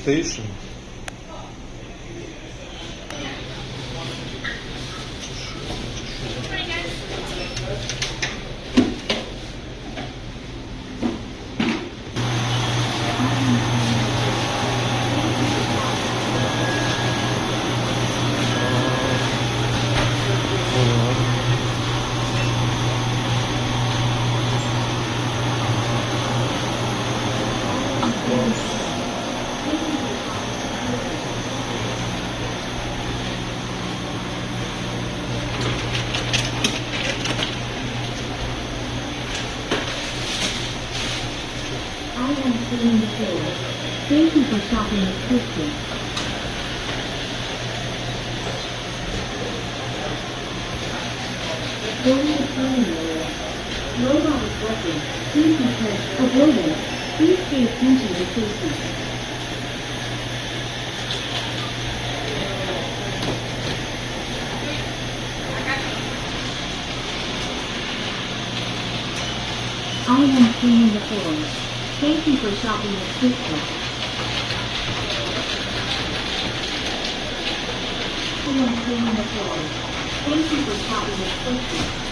station. I am cleaning the floor. Thank you for shopping at Christian. Going to training area. Robot is working. Please be careful. A building. Please pay attention to safety. I am cleaning the floor. Thank you for shopping at Cisco. I am cleaning the floor. Thank you for shopping at Cisco.